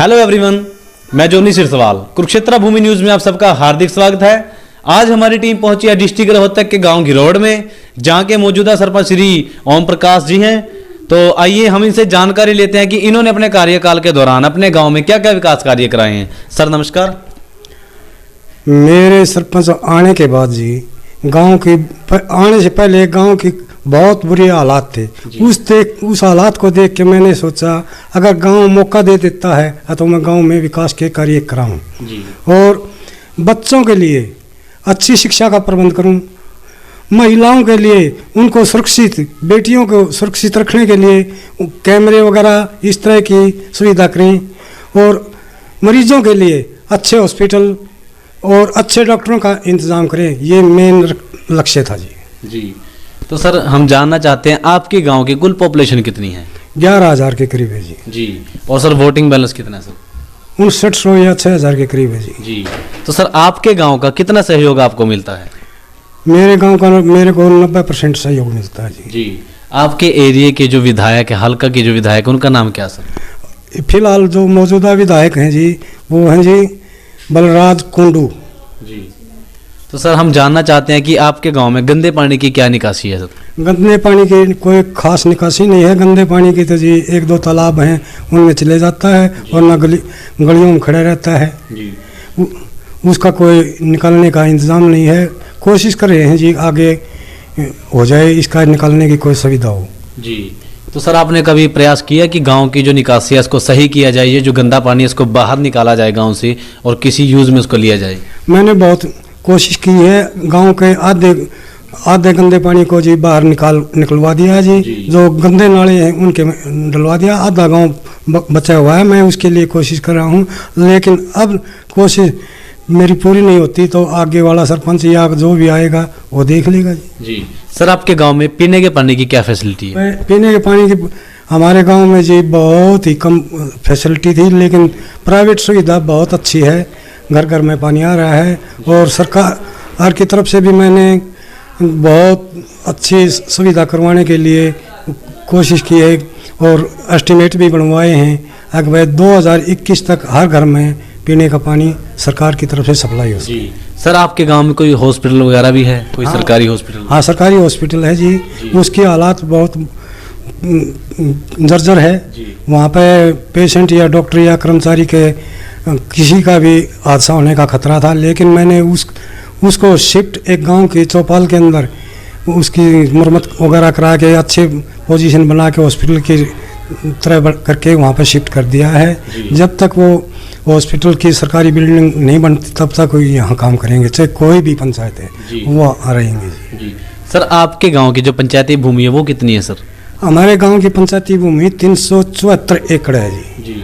Hello everyone, मैं जोनी सिरसवाल, कुरुक्षेत्र भूमि news में आप सबका हार्दिक स्वागत है। आज हमारी टीम पहुंची है डिस्ट्रिक्ट रोहतक के गांव घिरोड़ में, जहां के मौजूदा सरपंच श्री ओम प्रकाश जी हैं। तो आइए हम इनसे जानकारी लेते हैं कि इन्होंने अपने कार्यकाल के दौरान अपने गांव में क्या क्या विकास कार्य कराए हैं। सर नमस्कार। मेरे सरपंच आने के बाद जी गांव की आने से पहले गांव की बहुत बुरी हालात थे। उस हालात को देख के मैंने सोचा अगर गांव मौका दे देता है तो मैं गांव में विकास के कार्य कराऊं और बच्चों के लिए अच्छी शिक्षा का प्रबंध करूं, महिलाओं के लिए उनको सुरक्षित, बेटियों को सुरक्षित रखने के लिए कैमरे वगैरह इस तरह की सुविधा करें और मरीजों के लिए अच्छे हॉस्पिटल और अच्छे डॉक्टरों का इंतजाम करें। ये मेन लक्ष्य था जी। तो सर हम जानना चाहते हैं आपके गांव की कुल पॉपुलेशन कितनी है? 11,000 के करीब है जी। और सर वोटिंग बैलेंस कितना है सर? 5900 या 6000 के करीब है जी। तो सर आपके गांव का कितना सहयोग आपको मिलता है? मेरे गांव का मेरे को 90% सहयोग मिलता है जी। आपके एरिया के जो विधायक है, हल्का के जो विधायक है, उनका नाम क्या सर? फिलहाल जो मौजूदा विधायक हैं जी वो हैं जी बलराज कुंडू जी। तो सर हम जानना चाहते हैं कि आपके गांव में गंदे पानी की क्या निकासी है सर? गंदे पानी की कोई खास निकासी नहीं है। गंदे पानी की तो जी 1-2 तालाब हैं उनमें चले जाता है और ना गलियों में खड़ा रहता है जी। उसका कोई निकालने का इंतजाम नहीं है। कोशिश कर रहे हैं जी आगे हो जाए, इसका निकालने की कोई सुविधा हो जी। तो सर आपने कभी प्रयास किया कि गांव की जो निकासी है उसको सही किया जाए, ये जो गंदा पानी है इसको बाहर निकाला जाए गांव से और किसी यूज में उसको लिया जाए? मैंने बहुत कोशिश की है। गांव के आधे गंदे पानी को जी बाहर निकलवा दिया जी। जो गंदे नाले हैं उनके डलवा दिया। आधा गांव बचा हुआ है। मैं उसके लिए कोशिश कर रहा हूं, लेकिन अब कोशिश मेरी पूरी नहीं होती तो आगे वाला सरपंच या जो भी आएगा वो देख लेगा जी। सर आपके गांव में पीने के पानी की क्या फैसिलिटी है? पीने के पानी की हमारे गांव में जी बहुत ही कम फैसिलिटी थी, लेकिन प्राइवेट सुविधा बहुत अच्छी है। घर घर में पानी आ रहा है और सरकार की तरफ से भी मैंने बहुत अच्छी सुविधा करवाने के लिए कोशिश की है और एस्टीमेट भी बनवाए हैं। अगले 2021 तक हर घर में पीने का पानी सरकार की तरफ से सप्लाई हो सके। सर आपके गांव में कोई हॉस्पिटल वगैरह भी है? कोई सरकारी हॉस्पिटल? हाँ, सरकारी हॉस्पिटल है जी। उसकी हालात बहुत जर्जर है। वहाँ पे पेशेंट या डॉक्टर या कर्मचारी के किसी का भी हादसा होने का खतरा था, लेकिन मैंने उसको शिफ्ट एक गांव के चौपाल के अंदर उसकी मरम्मत वगैरह करा के अच्छे पोजीशन बना के हॉस्पिटल की तरह करके वहाँ पर शिफ्ट कर दिया है। जब तक वो हॉस्पिटल की सरकारी बिल्डिंग नहीं बनती तब तक यहाँ काम करेंगे, चाहे कोई भी पंचायत है वो आ रहेंगे जी। सर आपके गांव की जो पंचायती भूमि है वो कितनी है सर? हमारे गांव की पंचायती भूमि 374 एकड़ है जी।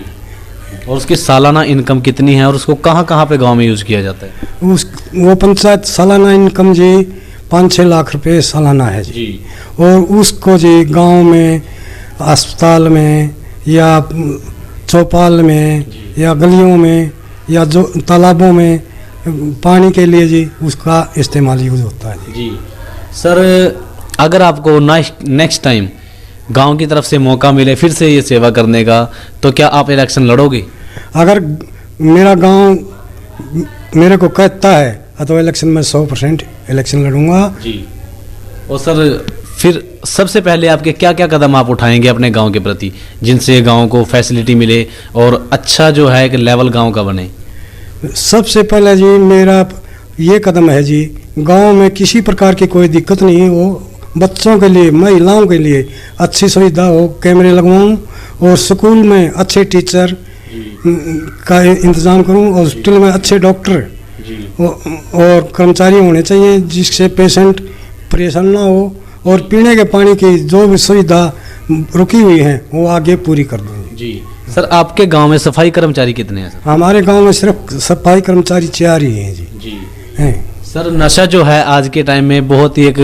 और उसकी सालाना इनकम कितनी है और उसको कहाँ कहाँ पे गांव में यूज किया जाता है? वो पंचायत सालाना इनकम जी 5-6 लाख रुपए सालाना है जी। और उसको जी गांव में, अस्पताल में या चौपाल में या गलियों में या जो तालाबों में पानी के लिए जी उसका इस्तेमाल यूज होता है जी। सर अगर आपको नेक्स्ट टाइम गांव की तरफ से मौका मिले फिर से ये सेवा करने का, तो क्या आप इलेक्शन लड़ोगे? अगर मेरा गांव मेरे को कहता है तो इलेक्शन में 100% इलेक्शन लड़ूंगा जी। और सर फिर सबसे पहले आपके क्या क्या कदम आप उठाएंगे अपने गांव के प्रति, जिनसे गांव को फैसिलिटी मिले और अच्छा जो है एक लेवल गांव का बने? सबसे पहले जी मेरा ये कदम है जी, गांव में किसी प्रकार की कोई दिक्कत नहीं हो, बच्चों के लिए, महिलाओं के लिए अच्छी सुविधा हो, कैमरे लगवाऊं और स्कूल में अच्छे टीचर का इंतज़ाम करूं, हॉस्पिटल में अच्छे डॉक्टर और कर्मचारी होने चाहिए जिससे पेशेंट परेशान ना हो, और पीने के पानी की जो भी सुविधा रुकी हुई है वो आगे पूरी कर दूंगी जी। सर आपके गांव में सफाई कर्मचारी कितने हैं सर? हमारे गांव में सिर्फ सफाई कर्मचारी 4 ही हैं जी। हैं। सर नशा जो है आज के टाइम में बहुत ही एक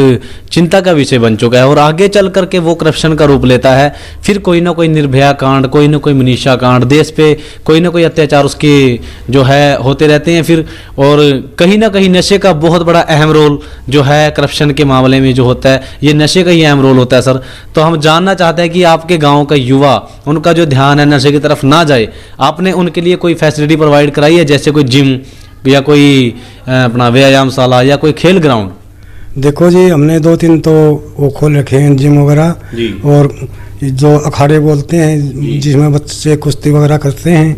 चिंता का विषय बन चुका है और आगे चल करके वो करप्शन का रूप लेता है। फिर कोई ना कोई निर्भया कांड, कोई ना कोई मनीषा कांड, देश पे कोई ना कोई अत्याचार उसके जो है होते रहते हैं फिर। और कहीं ना कहीं नशे का बहुत बड़ा अहम रोल जो है करप्शन के मामले में जो होता है, ये नशे का ही अहम रोल होता है सर। तो हम जानना चाहते हैं कि आपके गाँव का युवा, उनका जो ध्यान है नशे की तरफ ना जाए, आपने उनके लिए कोई फैसिलिटी प्रोवाइड कराई है, जैसे कोई जिम या कोई अपना व्यायामशाला या कोई खेल ग्राउंड? देखो जी, हमने 2-3 तो वो खोल रखे हैं जिम वगैरह, और जो अखाड़े बोलते हैं जिसमें बच्चे कुश्ती वगैरह करते हैं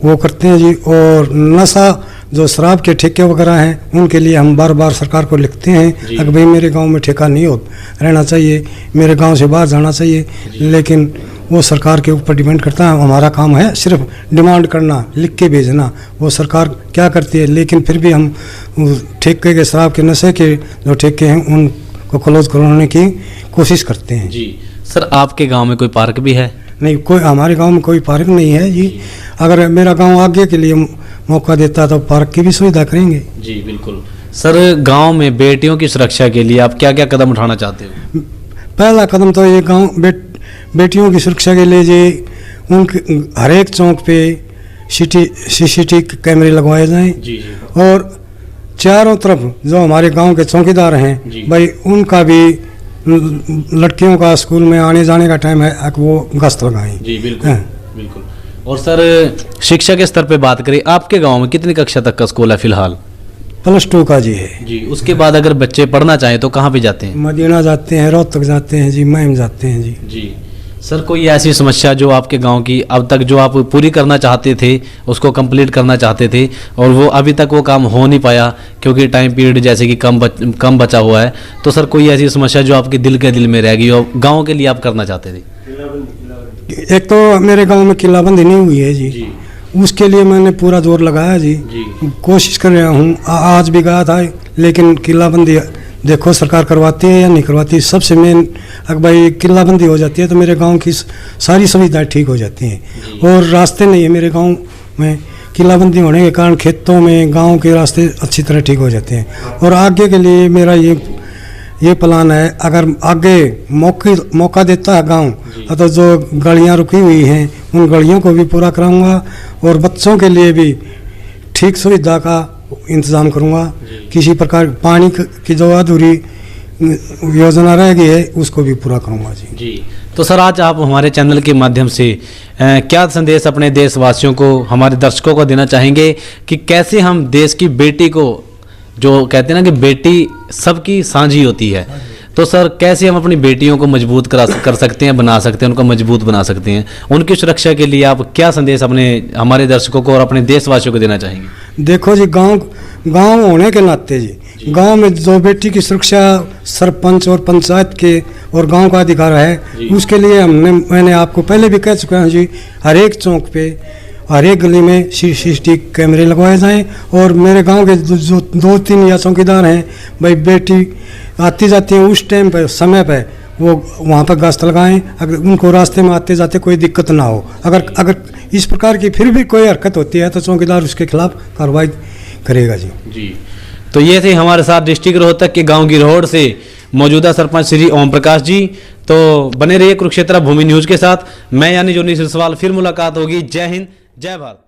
वो करते हैं जी। और नशा जो शराब के ठेके वगैरह हैं उनके लिए हम बार बार सरकार को लिखते हैं कि भाई मेरे गांव में ठेका नहीं हो रहना चाहिए, मेरे गांव से बाहर जाना चाहिए, लेकिन वो सरकार के ऊपर डिपेंड करता है। हमारा काम है सिर्फ डिमांड करना, लिख के भेजना, वो सरकार क्या करती है। लेकिन फिर भी हम ठेके के शराब के नशे के जो ठेके हैं उनको क्लोज कराने की कोशिश करते हैं जी। सर आपके गांव में कोई पार्क भी है? नहीं, कोई हमारे गांव में कोई पार्क नहीं है जी। अगर मेरा गांव आगे के लिए मौका देता है तो पार्क की भी सुविधा करेंगे जी। बिल्कुल सर, गांव में बेटियों की सुरक्षा के लिए आप क्या क्या कदम उठाना चाहते हो? पहला कदम तो ये गांव बेटियों की सुरक्षा के लिए जी उनके हर एक चौक पे सीसीटीवी कैमरे लगवाए जाएं जी। और चारों तरफ जो हमारे गांव के चौकीदार हैं भाई उनका भी लड़कियों का स्कूल में आने जाने का टाइम है वो गश्त लगाएं जी। बिल्कुल बिल्कुल। और सर शिक्षा के स्तर पे बात करें, आपके गांव में कितनी कक्षा तक का स्कूल है फिलहाल? +2 का जी है जी। उसके बाद अगर बच्चे पढ़ना चाहें तो कहाँ पे जाते हैं? मदीना जाते हैं, रोहतक जाते हैं जी, महम जाते हैं जी। जी सर, कोई ऐसी समस्या जो आपके गांव की अब तक जो आप पूरी करना चाहते थे, उसको कंप्लीट करना चाहते थे और वो अभी तक वो काम हो नहीं पाया क्योंकि टाइम पीरियड जैसे कि कम बचा हुआ है, तो सर कोई ऐसी समस्या जो आपके दिल में रह गई और गाँव के लिए आप करना चाहते थे? एक तो मेरे गाँव में किलाबंदी नहीं हुई है जी, उसके लिए मैंने पूरा जोर लगाया जी। कोशिश कर रहा हूँ, आज भी गया था, लेकिन किलाबंदी देखो सरकार करवाती है या नहीं करवाती। सबसे मेन अगर भाई किलाबंदी हो जाती है तो मेरे गांव की सारी सुविधाएं ठीक हो जाती हैं। और रास्ते नहीं है मेरे गांव में, किलाबंदी होने के कारण खेतों में गांव के रास्ते अच्छी तरह ठीक हो जाते हैं। और आगे के लिए मेरा ये प्लान है, अगर आगे मौका देता है गांव तो जो गलियां रुकी हुई हैं उन गलियों को भी पूरा कराऊंगा और बच्चों के लिए भी ठीक सुविधा का इंतजाम करूंगा। किसी प्रकार पानी की जो अधूरी योजना रह गई है उसको भी पूरा करूंगा जी। तो सर आज आप हमारे चैनल के माध्यम से क्या संदेश अपने देशवासियों को, हमारे दर्शकों को देना चाहेंगे कि कैसे हम देश की बेटी को, जो कहते हैं ना कि बेटी सबकी साझी होती है, तो सर कैसे हम अपनी बेटियों को मजबूत कर सकते हैं, बना सकते हैं, उनको मजबूत बना सकते हैं, उनकी सुरक्षा के लिए आप क्या संदेश अपने हमारे दर्शकों को और अपने देशवासियों को देना चाहेंगे? देखो जी, गांव होने के नाते जी गांव में जो बेटी की सुरक्षा सरपंच और पंचायत के और गांव का अधिकार है, उसके लिए मैंने आपको पहले भी कह चुका हूँ जी, हर एक चौक पे हर एक गली में सीसीटीवी कैमरे लगवाए जाएं। और मेरे गांव के जो 2-3 या चौकीदार हैं भाई, बेटी आती जाती है उस टाइम पर समय पर वो वहाँ पर गश्त लगाएं, अगर उनको रास्ते में आते जाते कोई दिक्कत ना हो। अगर इस प्रकार की फिर भी कोई हरकत होती है तो चौकीदार उसके खिलाफ कार्रवाई करेगा जी। तो ये थे हमारे साथ डिस्ट्रिक्ट रोहतक के गांव गिरोड से मौजूदा सरपंच श्री ओम प्रकाश जी। तो बने रहिए कुरुक्षेत्र भूमि न्यूज के साथ। मैं यानी जोनी सिरसवाल, फिर मुलाकात होगी। जय हिंद, जय भारत।